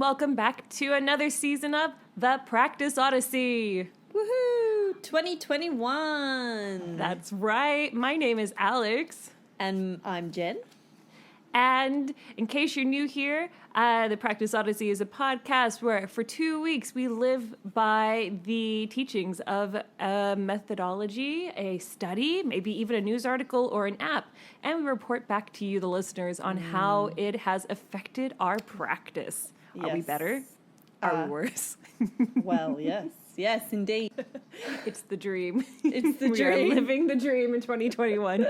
welcome back to another season of The Practice Odyssey. Woohoo! 2021! That's right. My name is Alex. And I'm Jen. And in case you're new here, The Practice Odyssey is a podcast where for 2 weeks we live by the teachings of a methodology, a study, maybe even a news article or an app. And we report back to you, the listeners, on how it has affected our practice. Are we better? Are we worse? Well, yes. Yes, indeed. It's the dream. It's the We dream. are living the dream in 2021.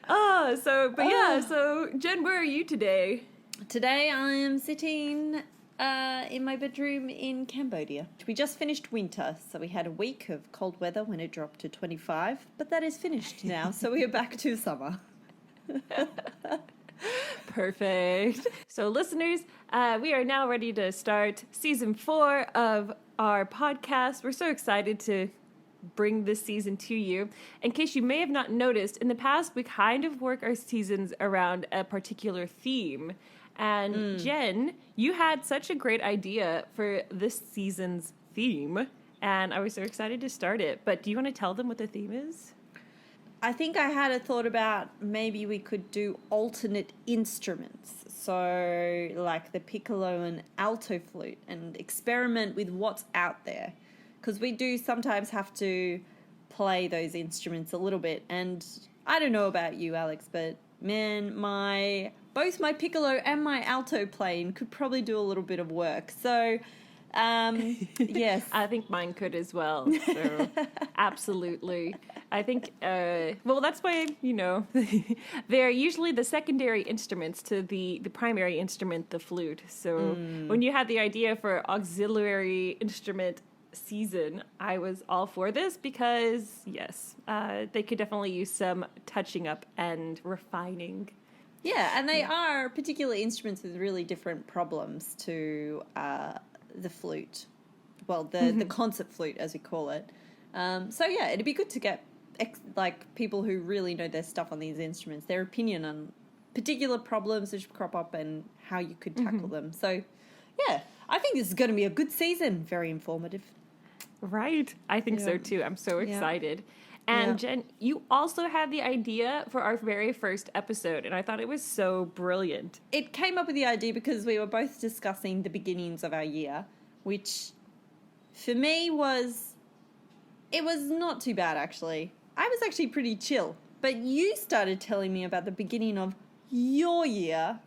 So Jen, where are you today? Today I am sitting in my bedroom in Cambodia. We just finished winter, so we had a week of cold weather when it dropped to 25, but that is finished now, so we are back to summer. Perfect. So listeners, we are now ready to start season 4 of our podcast. We're so excited to bring this season to you. In case you may have not noticed, in the past, we kind of work our seasons around a particular theme. And Jen, you had such a great idea for this season's theme, and I was so excited to start it. But do you want to tell them what the theme is? I think I had a thought about maybe we could do alternate instruments. So like the piccolo and alto flute, and experiment with what's out there. Because we do sometimes have to play those instruments a little bit. And I don't know about you, Alex, but man, both my piccolo and my alto playing could probably do a little bit of work. So, yes. I think mine could as well. So, absolutely. I think, that's why, they're usually the secondary instruments to the primary instrument, the flute. So when you had the idea for auxiliary instrument season, I was all for this because, yes, they could definitely use some touching up and refining. Yeah, and they are particular instruments with really different problems to the flute. Well, the concert flute, as we call it. So, yeah, it'd be good to get people who really know their stuff on these instruments, their opinion on particular problems which crop up and how you could tackle them. So, yeah, I think this is going to be a good season. Very informative. Right. I think so, too. I'm so excited. And Jen, you also had the idea for our very first episode, and I thought it was so brilliant. It came up with the idea because we were both discussing the beginnings of our year, which for me was not too bad, actually. I was actually pretty chill. But you started telling me about the beginning of your year,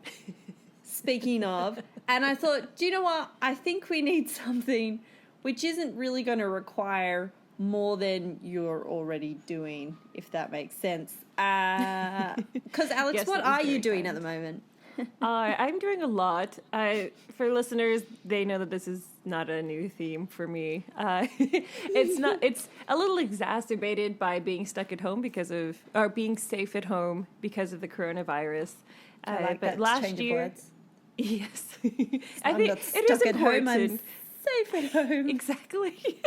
speaking of, and I thought, do you know what? I think we need something which isn't really going to require more than you're already doing, if that makes sense. Because, Alex, Yes, what are you doing at the moment? I'm doing a lot. For listeners, they know that this is not a new theme for me. It's a little exacerbated by being stuck at home or being safe at home because of the coronavirus. I like but that last change year, of words. yes, I think it is at home. I'm safe at home. Exactly.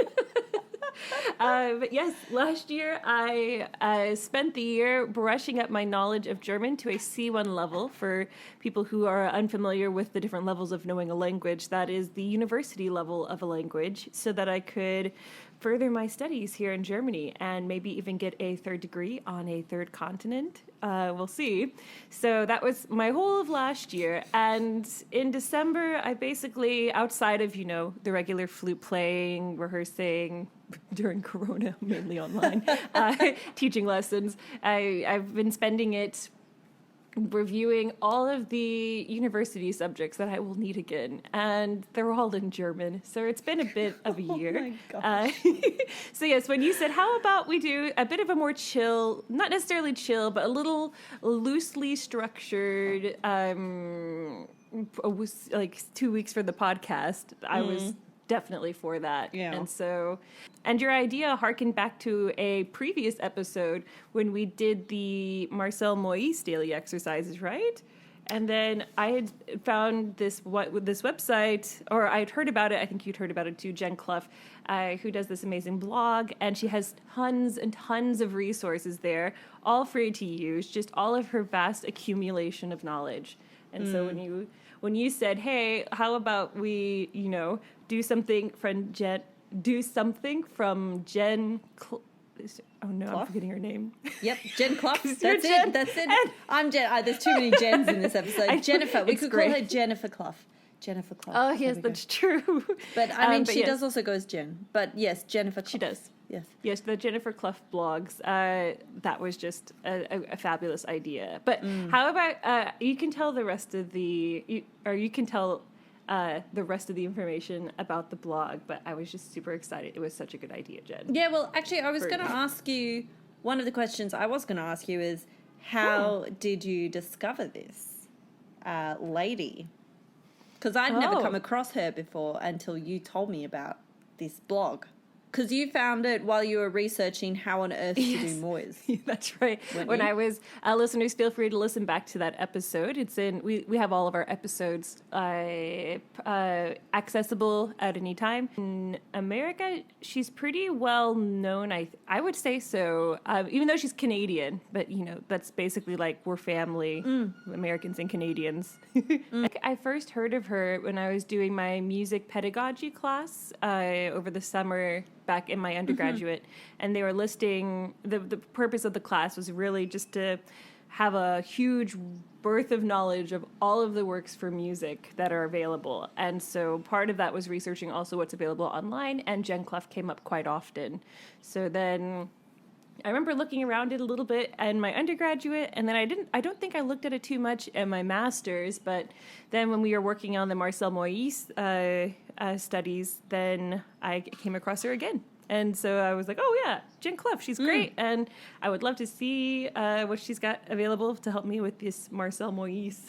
But yes, last year I spent the year brushing up my knowledge of German to a C1 level. For people who are unfamiliar with the different levels of knowing a language, that is the university level of a language, so that I could further my studies here in Germany and maybe even get a third degree on a third continent. We'll see. So that was my whole of last year. And in December, I basically, outside of, the regular flute playing, rehearsing during Corona, mainly online, teaching lessons, I've been spending it reviewing all of the university subjects that I will need again, and they're all in German, so it's been a bit of a year. Oh my gosh. So yes, when you said, how about we do a bit of a more chill, not necessarily chill, but a little loosely structured, like 2 weeks for the podcast, I was definitely for that. Yeah. And your idea harkened back to a previous episode when we did the Marcel Moïse daily exercises, right? And then I had found this website, or I'd heard about it. I think you'd heard about it too, Jen Cluff, who does this amazing blog, and she has tons and tons of resources there, all free to use, just all of her vast accumulation of knowledge. And so when you said, "Hey, how about we, do something from Jen?" Oh no, Cluff? I'm forgetting her name. Yep, Jen Cluff. That's you're Jen, it. That's it. I'm Jen. There's too many Jens in this episode. Jennifer. We could call her Jennifer Cluff. Jennifer Cluff. Oh yes, that's true. But I mean, she does also go as Jen. But yes, Jennifer Cluff. She does. Yes. Yes, the Jennifer Cluff blogs. That was just a fabulous idea. But how about you can tell the rest of the information about the blog, but I was just super excited. It was such a good idea, Jen. Yeah, well, actually, I was going to ask you, one of the questions I was going to ask you is, how did you discover this lady? Because I'd never come across her before until you told me about this blog. Because you found it while you were researching how on earth to do mois. That's right. When I was, listeners, feel free to listen back to that episode. It's in, we have all of our episodes accessible at any time. In America, she's pretty well known, I would say so, even though she's Canadian. But, that's basically like we're family, Americans and Canadians. I first heard of her when I was doing my music pedagogy class over the summer back in my undergraduate, and they were listing the purpose of the class was really just to have a huge birth of knowledge of all of the works for music that are available. And so part of that was researching also what's available online, and Jen Cluff came up quite often. So then I remember looking around it a little bit in my undergraduate, and then I don't think I looked at it too much in my master's, but then when we were working on the Marcel Moïse studies, then I came across her again. And so I was like, oh yeah, Jen Cluff, she's great. And I would love to see what she's got available to help me with this Marcel Moïse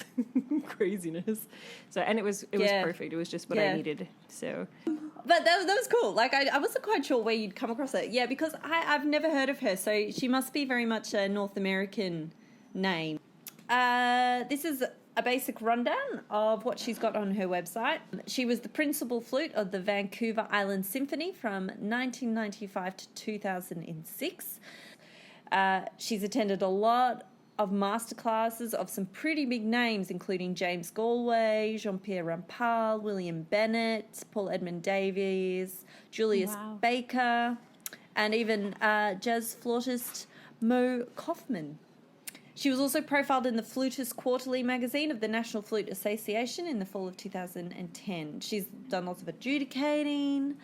craziness. So, and it was perfect. It was just what I needed. So, but that was cool. Like I wasn't quite sure where you'd come across it. Yeah, because I've never heard of her. So she must be very much a North American name. This is a basic rundown of what she's got on her website. She was the principal flute of the Vancouver Island Symphony from 1995 to 2006. She's attended a lot of masterclasses of some pretty big names, including James Galway, Jean-Pierre Rampal, William Bennett, Paul Edmund Davies, Julius Baker, and even jazz flautist Mo Kaufman. She was also profiled in the Flutist Quarterly magazine of the National Flute Association in the fall of 2010. She's done lots of adjudicating,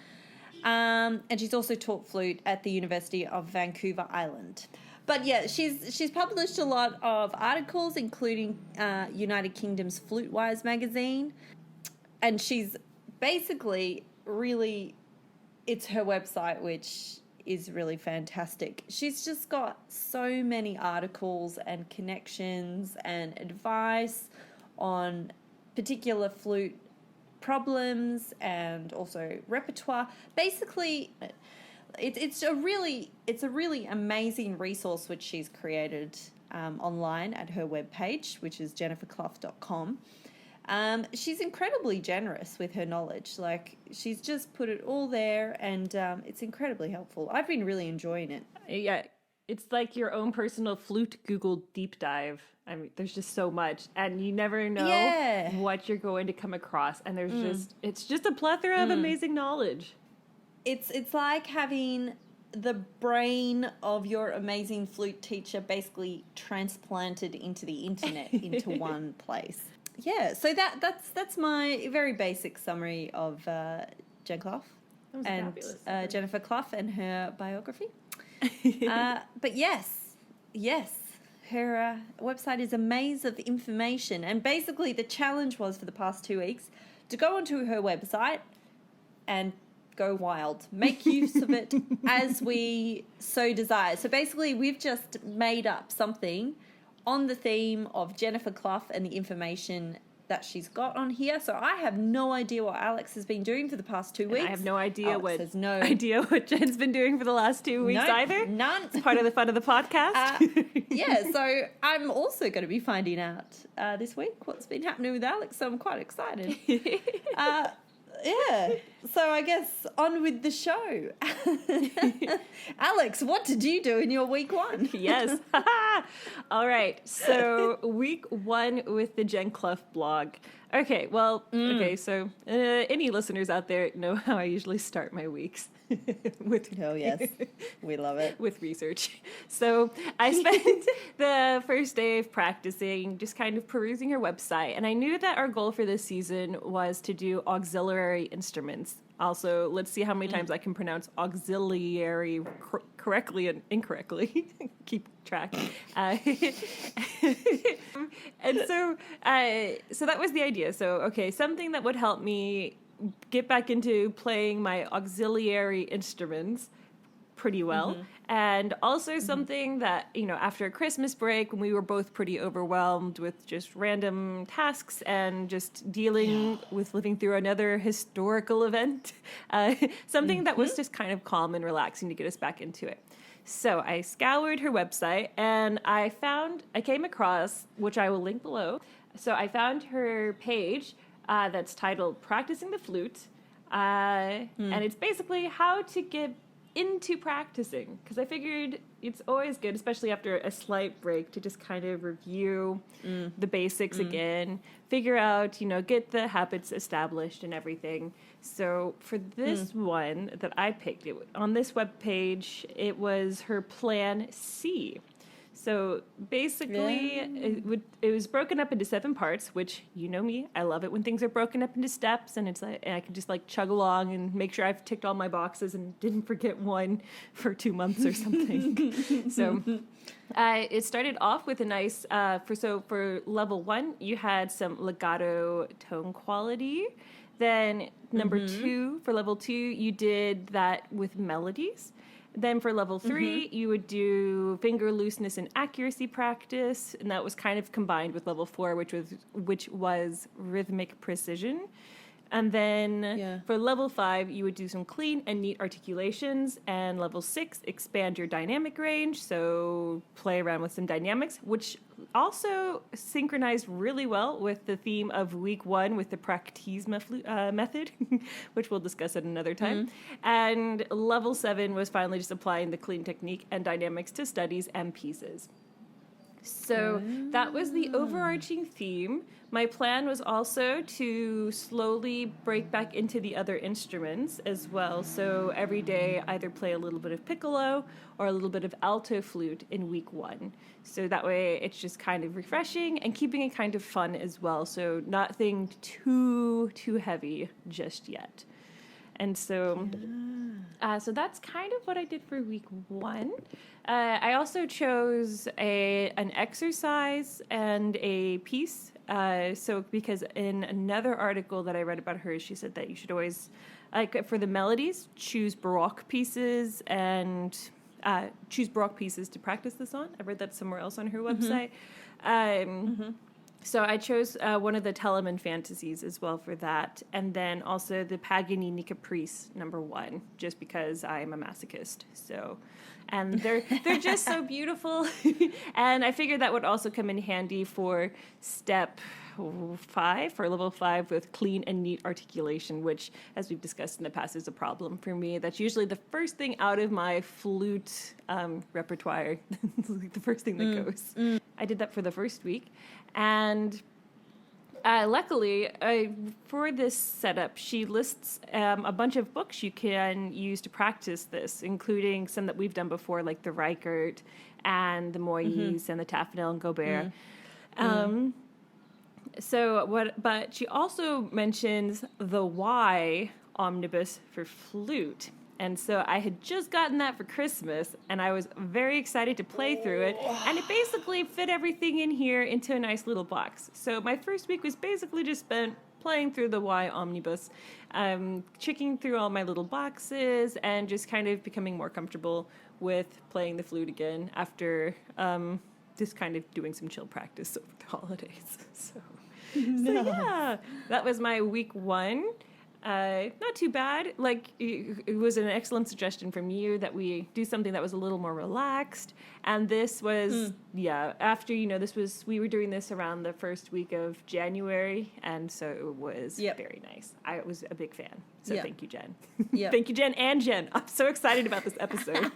and she's also taught flute at the University of Vancouver Island. But yeah, she's published a lot of articles, including United Kingdom's FluteWise magazine, and she's basically really, it's her website which is really fantastic. She's just got so many articles and connections and advice on particular flute problems and also repertoire. Basically, it's a really amazing resource which she's created online at her webpage, which is jenniferclough.com. She's incredibly generous with her knowledge. Like, she's just put it all there, and it's incredibly helpful. I've been really enjoying it. Yeah, it's like your own personal flute Google deep dive. I mean, there's just so much, and you never know what you're going to come across. And there's it's just a plethora of amazing knowledge. It's like having the brain of your amazing flute teacher basically transplanted into the internet into one place. Yeah, so that's my very basic summary of Jen Cluff and Jennifer Cluff and her biography. But yes, her website is a maze of information, and basically the challenge was for the past 2 weeks to go onto her website and go wild, make use of it as we so desire. So basically we've just made up something on the theme of Jennifer Cluff and the information that she's got on here. So I have no idea what Alex has been doing for the past 2 weeks. I have no idea Alex what Jen's been doing for the last 2 weeks either. None. It's part of the fun of the podcast. Yeah, so I'm also going to be finding out this week what's been happening with Alex, so I'm quite excited. Yeah, so I guess on with the show. Alex, what did you do in your week one? Yes. All right, so week one with the Jen Cluff blog. Okay, well, so any listeners out there know how I usually start my weeks. Oh, yes, we love it. With research. So I spent the first day of practicing just kind of perusing her website, and I knew that our goal for this season was to do auxiliary instruments. Also, let's see how many times I can pronounce auxiliary correctly and incorrectly. Keep track. And so that was the idea. So, okay, something that would help me get back into playing my auxiliary instruments pretty well. And also something that, after a Christmas break, when we were both pretty overwhelmed with just random tasks and just dealing with living through another historical event, something that was just kind of calm and relaxing to get us back into it. So I scoured her website and I came across, which I will link below. So I found her page that's titled Practicing the Flute. And it's basically how to get into practicing. Because I figured it's always good, especially after a slight break, to just kind of review the basics again, figure out, get the habits established and everything. So for this one that I picked, on this webpage, it was her Plan C. So basically, it was broken up into 7 parts, which, you know me, I love it when things are broken up into steps, and and I can just chug along and make sure I've ticked all my boxes and didn't forget one for 2 months or something. So it started off with a nice, for level 1, you had some legato tone quality. Then number 2, for level 2, you did that with melodies. Then for level 3, you would do finger looseness and accuracy practice, and that was kind of combined with level 4, which was rhythmic precision. And then for level 5, you would do some clean and neat articulations, and level 6, expand your dynamic range, so play around with some dynamics, which also synchronized really well with the theme of week 1 with the Practisma method, which we'll discuss at another time. And level 7 was finally just applying the clean technique and dynamics to studies and pieces. So that was the overarching theme. My plan was also to slowly break back into the other instruments as well. So every day either play a little bit of piccolo or a little bit of alto flute in week 1. So that way it's just kind of refreshing and keeping it kind of fun as well. So nothing too heavy just yet. And so so that's kind of what I did for week 1. I also chose an exercise and a piece. So because in another article that I read about her, she said that you should always, for the melodies, choose Baroque pieces and choose Baroque pieces to practice this on. I read that somewhere else on her website. So I chose one of the Telemann fantasies as well for that, and then also the Paganini Caprice number 1, just because I'm a masochist. So, and they're just so beautiful, and I figured that would also come in handy for step 5, for level 5 with clean and neat articulation, which, as we've discussed in the past, is a problem for me. That's usually the first thing out of my flute repertoire. It's like the first thing that goes. I did that for the first week. And luckily, for this setup, she lists a bunch of books you can use to practice this, including some that we've done before, like the Reichert and the Moyes and the Taffanel and Gobert. But she also mentions the Y omnibus for flute. And so I had just gotten that for Christmas, and I was very excited to play through it. And it basically fit everything in here into a nice little box. So my first week was basically just spent playing through the Y Omnibus, checking through all my little boxes, and just kind of becoming more comfortable with playing the flute again after just kind of doing some chill practice over the holidays. So Yeah, that was my week 1. Not too bad. Like, it was an excellent suggestion from you that we do something that was a little more relaxed. And this was, after, we were doing this around the first week of January. And so it was very nice. I was a big fan. So thank you, Jen. Thank you, Jen and Jen. I'm so excited about this episode.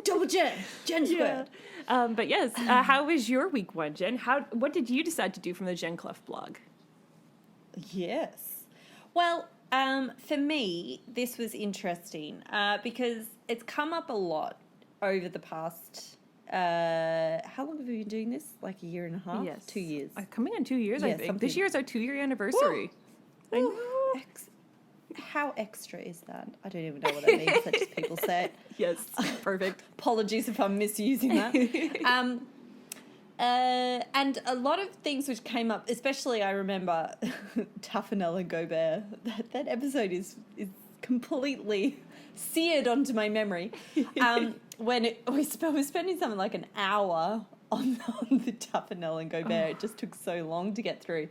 Double Jen. Jen squared. But yes, how was your week 1, Jen? What did you decide to do from the Jen Cluff blog? Yes. Well, for me, this was interesting because it's come up a lot over the past, how long have we been doing this? Like a year and a half? Yes. 2 years. Coming on 2 years, I think. Something. This year is our 2-year anniversary. Woo! I know. How extra is that? I don't even know what that means. That just people say it. Yes, perfect. Apologies if I'm misusing that. And a lot of things which came up, especially I remember Taffanel and Gobert. That episode is completely seared onto my memory. When we were spending something like an hour on the Taffanel and Gobert. It just took so long to get through.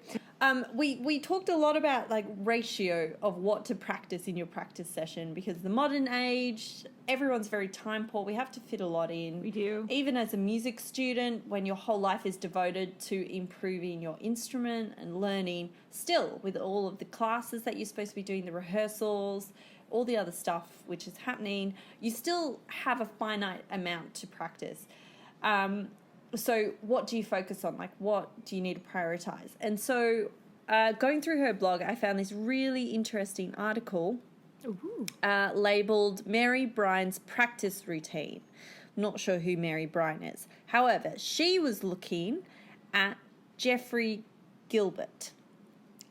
We talked a lot about like ratio of what to practice in your practice session, because the modern age, everyone's very time poor. We have to fit a lot in. We do. Even as a music student, when your whole life is devoted to improving your instrument and learning, still with all of the classes that you're supposed to be doing, the rehearsals, all the other stuff which is happening, you still have a finite amount to practice. So what do you focus on? Like, what do you need to prioritize? And so going through her blog, I found this really interesting article labeled Mary Bryan's Practice Routine. Not sure who Mary Bryan is. However, she was looking at Jeffrey Gilbert.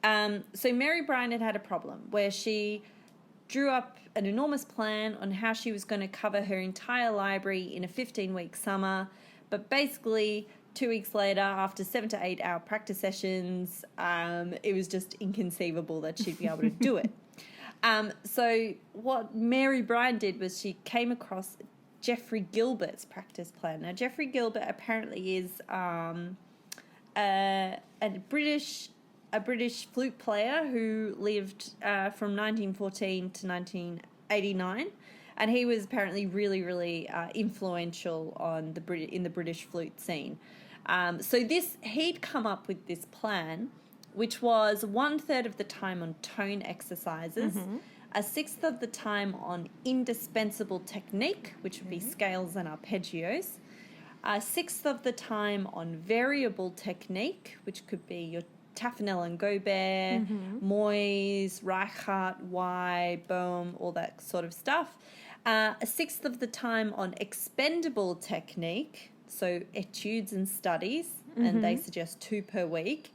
So Mary Bryan had a problem where she drew up an enormous plan on how she was going to cover her entire library in a 15-week summer. But basically, 2 weeks later, after 7 to 8 hour practice sessions, it was just inconceivable that she'd be able to do it. So what Mary Bryan did was she came across Jeffrey Gilbert's practice plan. Now, Jeffrey Gilbert apparently is a British flute player who lived from 1914 to 1989. And he was apparently really, really influential on in the British flute scene. So he'd come up with this plan, which was 1/3 of the time on tone exercises, 1/6 of the time on indispensable technique, which would be scales and arpeggios, 1/6 of the time on variable technique, which could be your Taffanel and Gobert, Moyes, Reichardt, Y, Bohm, all that sort of stuff. 1/6 of the time on expendable technique, so etudes and studies, and they suggest 2 per week.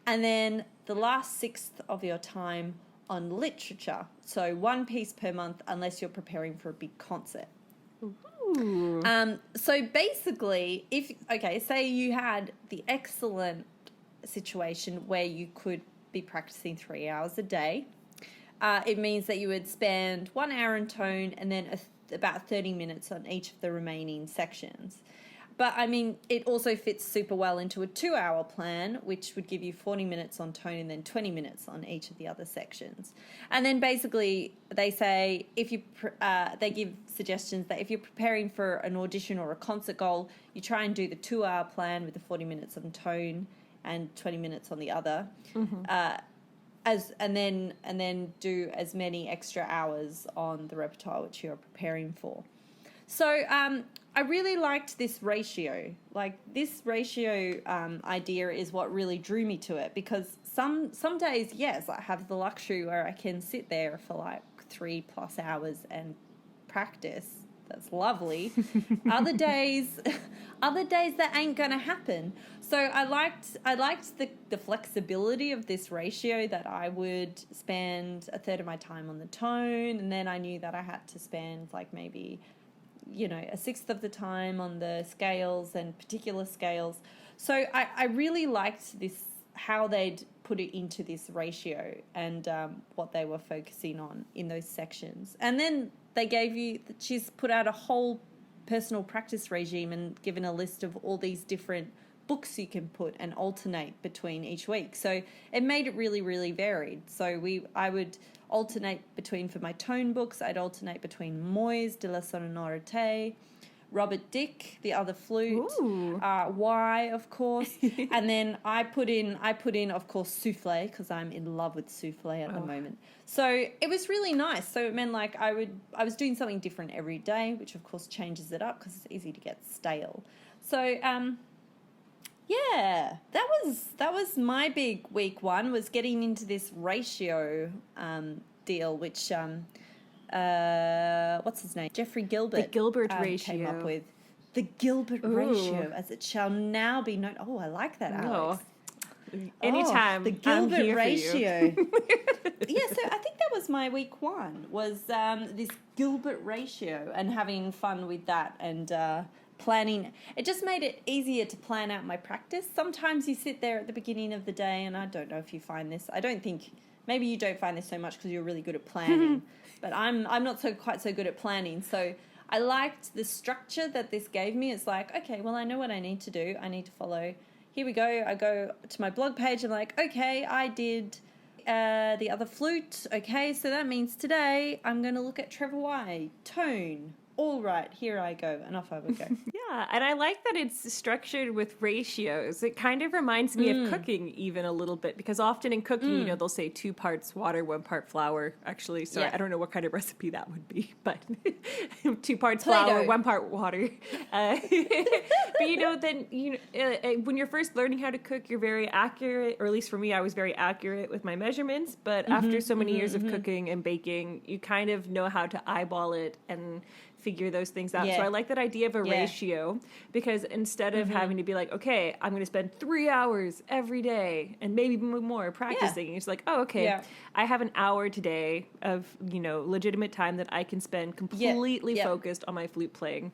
And then the last 1/6 of your time on literature, so 1 piece per month unless you're preparing for a big concert. Ooh. So basically, say you had the excellent situation where you could be practicing 3 hours a day. It means that you would spend 1 hour in tone and then about 30 minutes on each of the remaining sections. But, I mean, it also fits super well into a 2-hour plan, which would give you 40 minutes on tone and then 20 minutes on each of the other sections. And then basically they say they give suggestions that if you're preparing for an audition or a concert goal, you try and do the 2-hour plan with the 40 minutes on tone and 20 minutes on the other. And then do as many extra hours on the repertoire which you're preparing for. So I really liked this ratio. Like, this ratio idea is what really drew me to it, because some days, yes, I have the luxury where I can sit there for like 3+ hours and practice. That's lovely. Other days that ain't gonna happen. So I liked the flexibility of this ratio, that I would spend 1/3 of my time on the tone, and then I knew that I had to spend like maybe, 1/6 of the time on the scales and particular scales. So I really liked this, how they'd put it into this ratio, and what they were focusing on in those sections. And then she's put out a whole personal practice regime and given a list of all these different books you can put and alternate between each week. So it made it really, really varied. So I would alternate between, for my tone books, I'd alternate between Moyes de la Sonorité, Robert Dick, the other flute, Y, of course, and then I put in, of course, souffle, because I'm in love with souffle at the moment. So it was really nice. So it meant like I was doing something different every day, which of course changes it up because it's easy to get stale. So yeah, that was my big week one, was getting into this ratio deal, which what's his name? Jeffrey Gilbert. The Gilbert Ratio. Came up with the Gilbert Ratio, as it shall now be known. Oh, I like that, Alex. Anytime. The Gilbert I'm here Ratio. For you. Yeah, so I think that was my week one, was this Gilbert Ratio, and having fun with that, and planning. It just made it easier to plan out my practice. Sometimes you sit there at the beginning of the day, and I don't know if you find this. I don't think, maybe you don't find this so much because you're really good at planning, but I'm not quite so good at planning. So I liked the structure that this gave me. It's like, okay, well, I know what I need to do. I need to follow. Here we go. I go to my blog page. I'm like, okay, I did the other flute. Okay, so that means today I'm going to look at Trevor Y, tone. All right, here I go, and off I would go. Yeah, and I like that it's structured with ratios. It kind of reminds me of cooking even a little bit, because often in cooking, you know, they'll say 2 parts water, 1 part flour. Actually, sorry, I don't know what kind of recipe that would be, but 2 parts flour, 1 part water. But you know, then when you're first learning how to cook, you're very accurate, or at least for me, I was very accurate with my measurements. But after so many years of cooking and baking, you kind of know how to eyeball it and figure those things out. So I like that idea of a ratio, because instead of having to be like, okay, I'm going to spend 3 hours every day and maybe more practicing, it's like, oh, okay, I have an hour today of, you know, legitimate time that I can spend completely focused on my flute playing.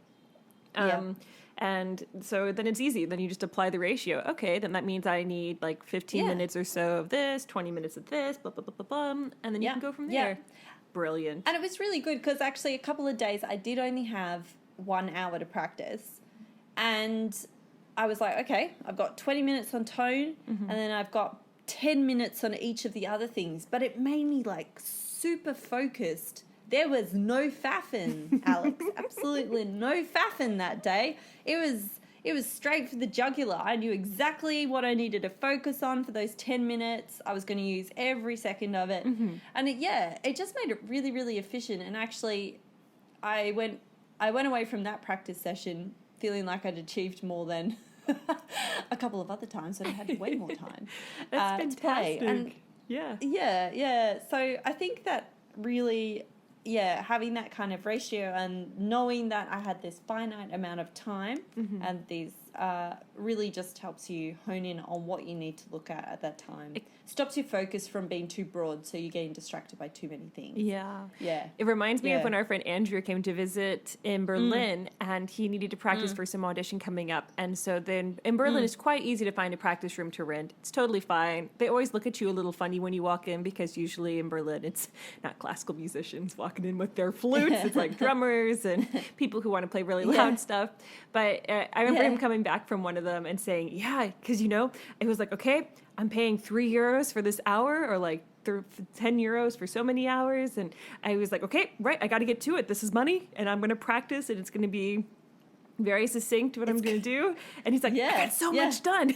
And so then it's easy. Then you just apply the ratio. Okay, then that means I need like 15 minutes or so of this, 20 minutes of this, blah, blah, blah, blah, blah, and then you can go from there. Brilliant. And it was really good because actually a couple of days I did only have 1 hour to practice, and I was like, okay, I've got 20 minutes on tone, and then I've got 10 minutes on each of the other things, but it made me like super focused. There was no Faffin, Alex. Absolutely no Faffin that day. It was straight for the jugular. I knew exactly what I needed to focus on for those 10 minutes. I was going to use every second of it. And it just made it really, really efficient. And actually, I went away from that practice session feeling like I'd achieved more than a couple of other times, and I had way more time That's to play. fantastic. And so I think that really, having that kind of ratio and knowing that I had this finite amount of time and these really just helps you hone in on what you need to look at that time. It stops your focus from being too broad, so you're getting distracted by too many things. Yeah. It reminds me of when our friend Andrew came to visit in Berlin, and he needed to practice for some audition coming up. And so then in Berlin, it's quite easy to find a practice room to rent. It's totally fine. They always look at you a little funny when you walk in, because usually in Berlin, it's not classical musicians walking in with their flutes. It's like drummers and people who want to play really loud stuff. But I remember him coming back from one of them and saying, because, you know, it was like, okay, I'm paying €3 for this hour, or like 10 euros for so many hours. And I was like, okay, right, I got to get to it. This is money, and I'm going to practice, and it's going to be very succinct what I'm going to do. And he's like, I got so much done.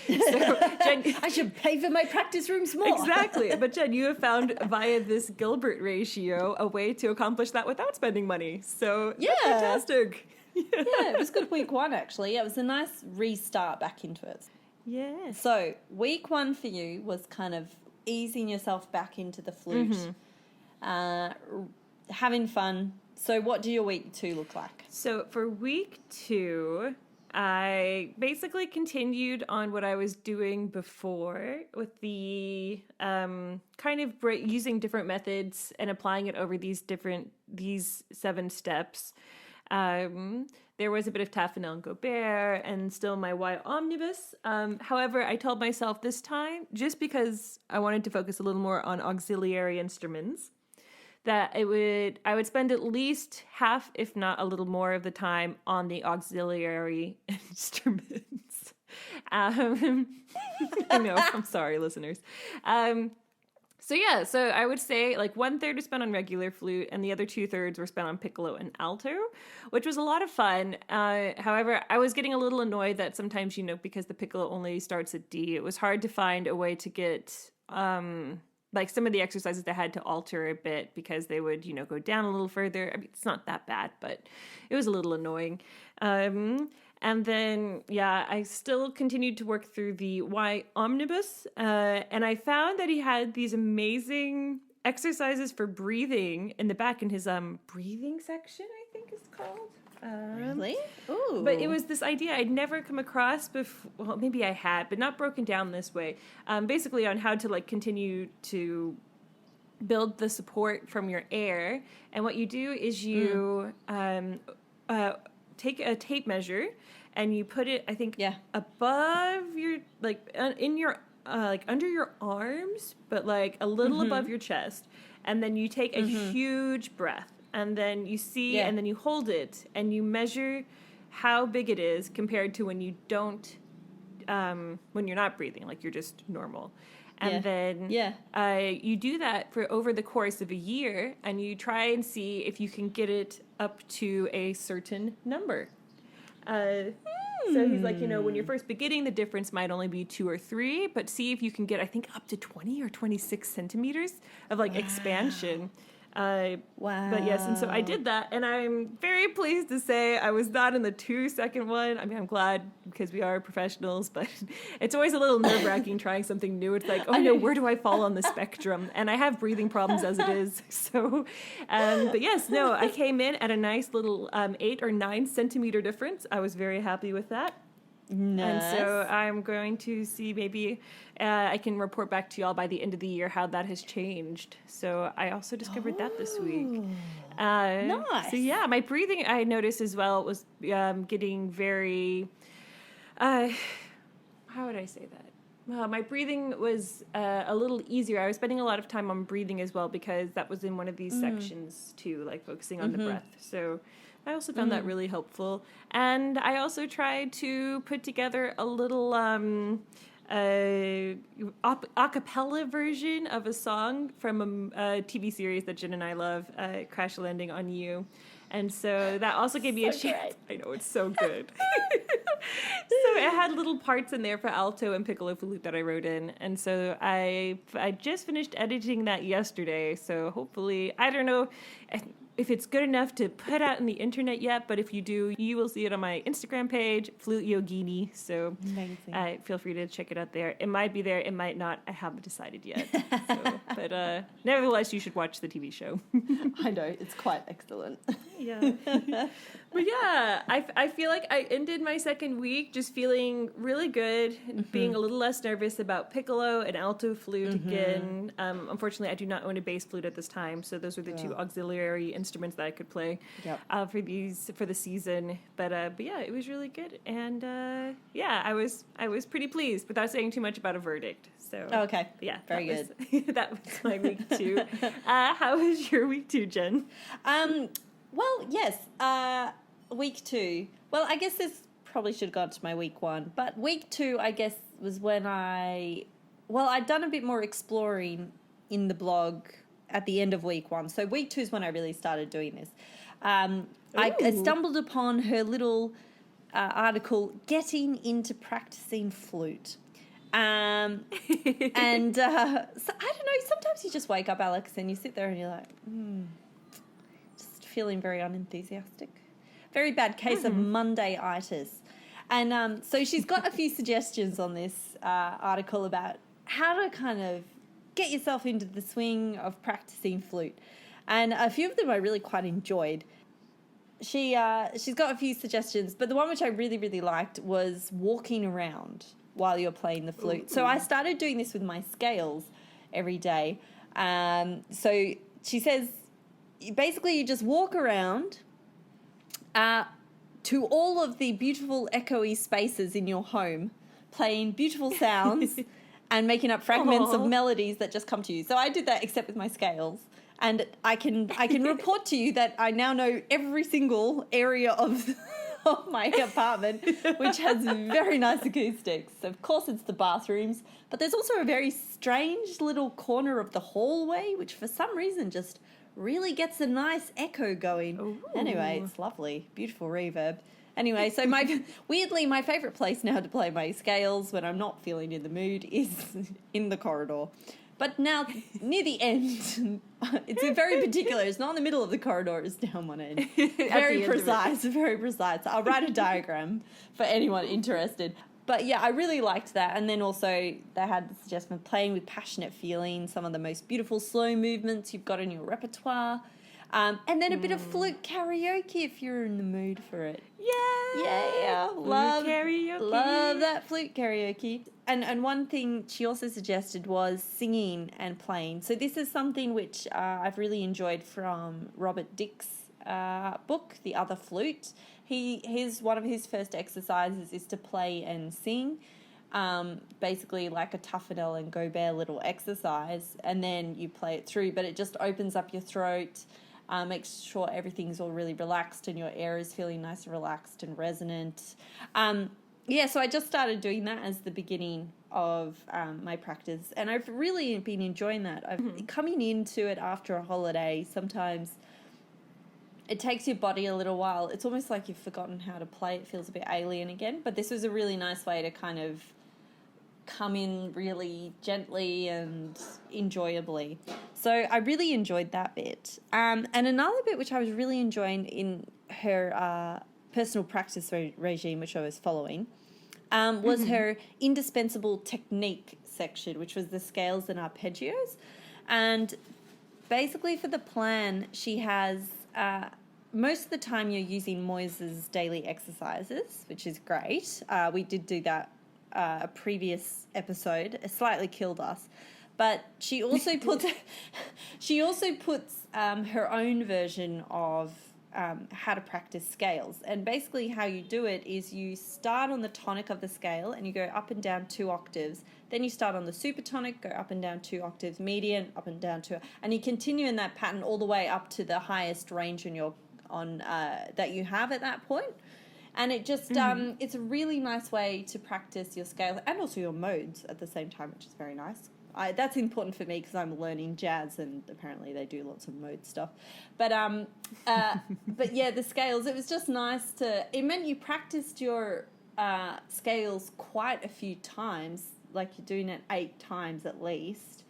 So, Jen, I should pay for my practice rooms more. Exactly. But Jen, you have found via this Gilbert ratio a way to accomplish that without spending money. So that's fantastic. It was good week one, actually. It was a nice restart back into it. Yeah. So week one for you was kind of easing yourself back into the flute, having fun. So what do your week 2 look like? So for week 2, I basically continued on what I was doing before with the kind of using different methods and applying it over these 7 steps. There was a bit of Taffanel and Gobert, and still my Y omnibus. However, I told myself this time, just because I wanted to focus a little more on auxiliary instruments, that I would spend at least half, if not a little more of the time on the auxiliary instruments. I know. I'm sorry, listeners. So I would say like 1/3 was spent on regular flute and the other 2/3 were spent on piccolo and alto, which was a lot of fun. However, I was getting a little annoyed that sometimes, because the piccolo only starts at D, it was hard to find a way to get like some of the exercises that had to alter a bit because they would, go down a little further. I mean, it's not that bad, but it was a little annoying. And then, I still continued to work through the Y omnibus, and I found that he had these amazing exercises for breathing in the back in his breathing section, I think it's called. Really? Ooh. But it was this idea I'd never come across before. Well, maybe I had, but not broken down this way. Basically on how to like continue to build the support from your air. And what you do is you take a tape measure and you put it, I think, above your, like, in your, like, under your arms, but, like, a little above your chest. And then you take a huge breath. And then you see, and then you hold it, and you measure how big it is compared to when you don't, when you're not breathing, like, you're just normal. And then you do that for over the course of a year, and you try and see if you can get it up to a certain number. So he's like, when you're first beginning, the difference might only be 2 or 3, but see if you can get, I think, up to 20 or 26 centimeters of, like, expansion. Wow. But yes, and so I did that, and I'm very pleased to say I was not in the 2-second one. I mean, I'm glad because we are professionals, but it's always a little nerve-wracking trying something new. It's like, oh no, where do I fall on the spectrum? And I have breathing problems as it is. So, but yes, no, I came in at a nice little 8 or 9 centimeter difference. I was very happy with that. Nice. And so I'm going to see maybe I can report back to y'all by the end of the year how that has changed. So I also discovered that this week. Nice. So yeah, my breathing I noticed as well was getting very, how would I say that? Well, my breathing was a little easier. I was spending a lot of time on breathing as well because that was in one of these sections too, like focusing on the breath. So I also found that really helpful. And I also tried to put together a little a cappella version of a song from a TV series that Jen and I love, Crash Landing on You. And so that also gave me a chance. I know, it's so good. So it had little parts in there for alto and piccolo flute that I wrote in. And so I just finished editing that yesterday. So hopefully, I don't know if it's good enough to put out on the internet yet, but if you do, you will see it on my Instagram page, Flute Yogini. So feel free to check it out there. It might be there, it might not. I haven't decided yet. So, but nevertheless, you should watch the TV show. I know, it's quite excellent. Yeah. But yeah, I feel like I ended my second week just feeling really good and being a little less nervous about piccolo and alto flute again. Unfortunately, I do not own a bass flute at this time, so those are the two auxiliary instruments that I could play for the season. But yeah, it was really good, and I was pretty pleased without saying too much about a verdict. So okay, yeah, very good. That was my week 2. How was your week 2, Jen? Well, yes, week 2. Well, I guess this probably should have gone to my week 1, but week 2, I guess, was when I'd done a bit more exploring in the blog at the end of week 1. So week 2 is when I really started doing this. I stumbled upon her little article, Getting into Practicing Flute. And so, I don't know, sometimes you just wake up, Alex, and you sit there and you're like, just feeling very unenthusiastic. Very bad case of Monday-itis. And so she's got a few suggestions on this article about how to kind of get yourself into the swing of practicing flute. And a few of them I really quite enjoyed. She's got a few suggestions, but the one which I really, really liked was walking around while you're playing the flute. Ooh. So I started doing this with my scales every day. So she says, basically you just walk around to all of the beautiful echoey spaces in your home, playing beautiful sounds and making up fragments of melodies that just come to you. So I did that except with my scales. And I can report to you that I now know every single area of of my apartment, which has very nice acoustics. Of course, it's the bathrooms, but there's also a very strange little corner of the hallway, which for some reason just really gets a nice echo going. Ooh. Anyway, it's lovely. Beautiful reverb. Anyway, so weirdly, my favourite place now to play my scales when I'm not feeling in the mood is in the corridor. But now, near the end, it's very particular. It's not in the middle of the corridor, it's down one end. Very precise, very precise. I'll write a diagram for anyone interested. But yeah, I really liked that. And then also they had the suggestion of playing with passionate feeling, some of the most beautiful slow movements you've got in your repertoire. And then a bit of flute karaoke if you're in the mood for it. Yeah. Love karaoke. Love that flute karaoke. And one thing she also suggested was singing and playing. So this is something which I've really enjoyed from Robert Dick's book, The Other Flute. One of his first exercises is to play and sing. Basically like a Tuffanel and Gobert little exercise, and then you play it through, but it just opens up your throat, makes sure everything's all really relaxed and your air is feeling nice and relaxed and resonant. So I just started doing that as the beginning of my practice, and I've really been enjoying that. Coming into it after a holiday, sometimes it takes your body a little while. It's almost like you've forgotten how to play. It feels a bit alien again, but this was a really nice way to kind of come in really gently and enjoyably. So I really enjoyed that bit. And another bit which I was really enjoying in her personal practice regime, which I was following, was her indispensable technique section, which was the scales and arpeggios. And basically for the plan, she has... most of the time you're using Moise's daily exercises, which is great. We did do that a previous episode. It slightly killed us. But she also puts her own version of how to practice scales. And basically how you do it is you start on the tonic of the scale and you go up and down 2 octaves. Then you start on the supertonic, go up and down 2 octaves, median, up and down 2, and you continue in that pattern all the way up to the highest range that you have at that point. And it just it's a really nice way to practice your scale and also your modes at the same time, which is very nice. That's important for me because I'm learning jazz and apparently they do lots of mode stuff. But but yeah, the scales, it was just nice it meant you practiced your scales quite a few times, like you're doing it 8 times at least.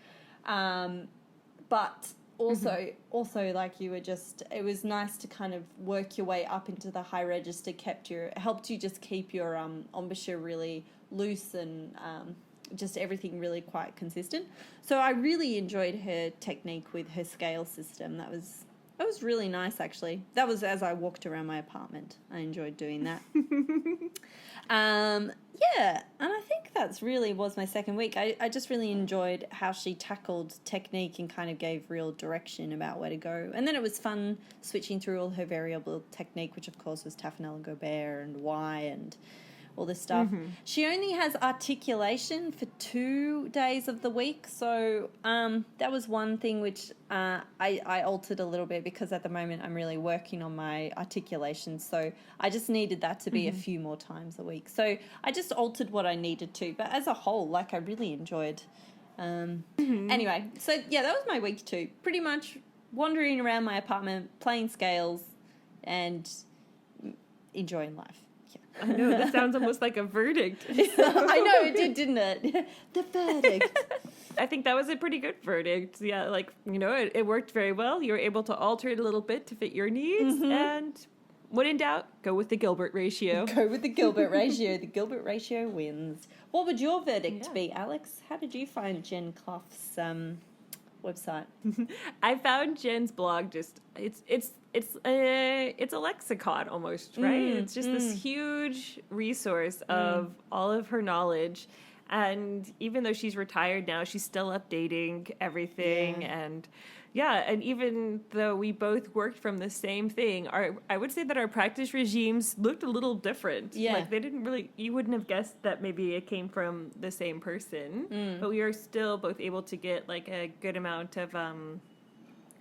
But also like you were just, it was nice to kind of work your way up into the high register, helped you just keep your embouchure really loose and just everything really quite consistent. So I really enjoyed her technique with her scale system. That was really nice, actually. That was as I walked around my apartment. I enjoyed doing that. Yeah, and I think that's really was my second week. I just really enjoyed how she tackled technique and kind of gave real direction about where to go. And then it was fun switching through all her variable technique, which of course was Taffanel and Gobert and Y and all this stuff. She only has articulation for 2 days of the week, so that was one thing which I altered a little bit because at the moment I'm really working on my articulation, so I just needed that to be a few more times a week. So I just altered what I needed to, but as a whole, like I really enjoyed. Anyway, so yeah, that was my week 2. Pretty much wandering around my apartment, playing scales, and enjoying life. I know, that sounds almost like a verdict. I know, it did, didn't it? The verdict. I think that was a pretty good verdict. Yeah, like, it worked very well. You were able to alter it a little bit to fit your needs. And when in doubt, go with the Gilbert Ratio. Go with the Gilbert Ratio. The Gilbert Ratio wins. What would your verdict be, Alex? How did you find Jen Cluff's website? I found Jen's blog it's a lexicon almost, right? It's just this huge resource of all of her knowledge, and even though she's retired now, she's still updating everything. And even though we both worked from the same thing, I would say that our practice regimes looked a little different. Like they didn't really, you wouldn't have guessed that maybe it came from the same person, but we are still both able to get like a good amount of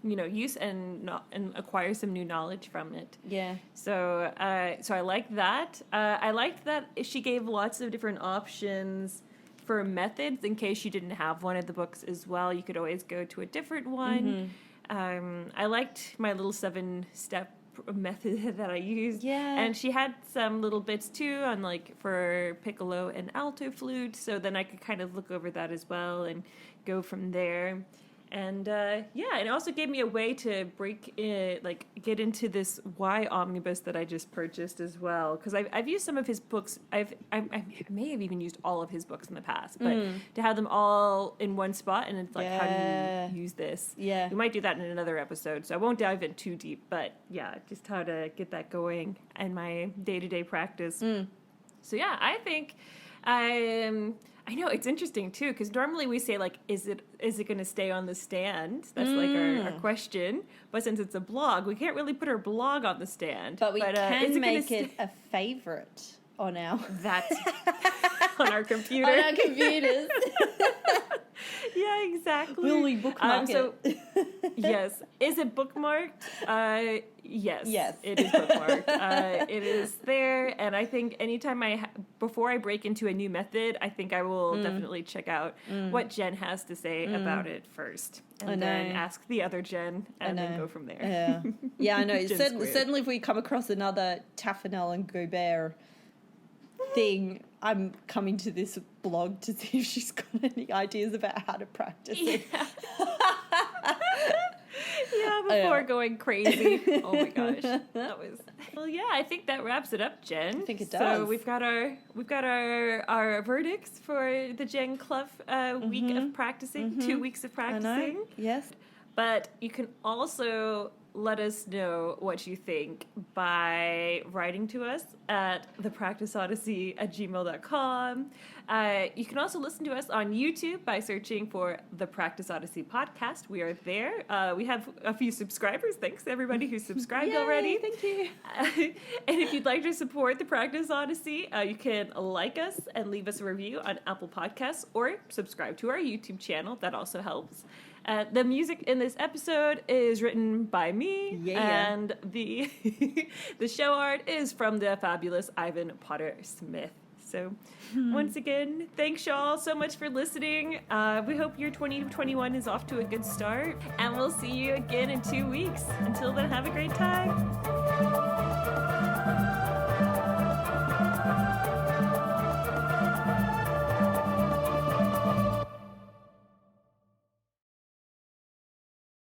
use and acquire some new knowledge from it. Yeah. So I liked that. I liked that she gave lots of different options for methods in case you didn't have one of the books as well. You could always go to a different one. I liked my little 7-step method that I used. Yeah. And she had some little bits too on for piccolo and alto flute. So then I could kind of look over that as well and go from there. And it also gave me a way to get into this Y omnibus that I just purchased as well. Because I've used some of his books. I may have even used all of his books in the past, but to have them all in one spot, and it's like, how do you use this? Yeah, we might do that in another episode, so I won't dive in too deep. But yeah, just how to get that going in my day-to-day practice. So yeah, I think I know it's interesting too, because normally we say is it going to stay on the stand? That's our question. But since it's a blog, we can't really put our blog on the stand. But we can make it a favorite on our on our computer. On our computers. Yeah, exactly. Will we bookmark it? Yes. Is it bookmarked? Yes. Yes. It is bookmarked. It is there, and I think anytime before I break into a new method, I think I will definitely check out what Jen has to say about it first, and then ask the other Jen, and then go from there. Yeah, I know. Certainly, if we come across another Taffanel and Gobert thing, I'm coming to this blog to see if she's got any ideas about how to practice it. Yeah, before going crazy. Oh my gosh, that was. Well, yeah, I think that wraps it up, Jen. I think it does. So we've got our verdicts for the Jen Cluff week of practicing, 2 weeks of practicing. I know. Yes, but you can also let us know what you think by writing to us at thepracticeodyssey@gmail.com. You can also listen to us on YouTube by searching for The Practice Odyssey Podcast. We are there. We have a few subscribers. Thanks to everybody who's subscribed already. Thank you. And if you'd like to support The Practice Odyssey, you can like us and leave us a review on Apple Podcasts or subscribe to our YouTube channel. That also helps. The music in this episode is written by me, and the the show art is from the fabulous Ivan Potter Smith. So once again, thanks y'all so much for listening. We hope your 2021 is off to a good start, and we'll see you again in 2 weeks. Until then, have a great time.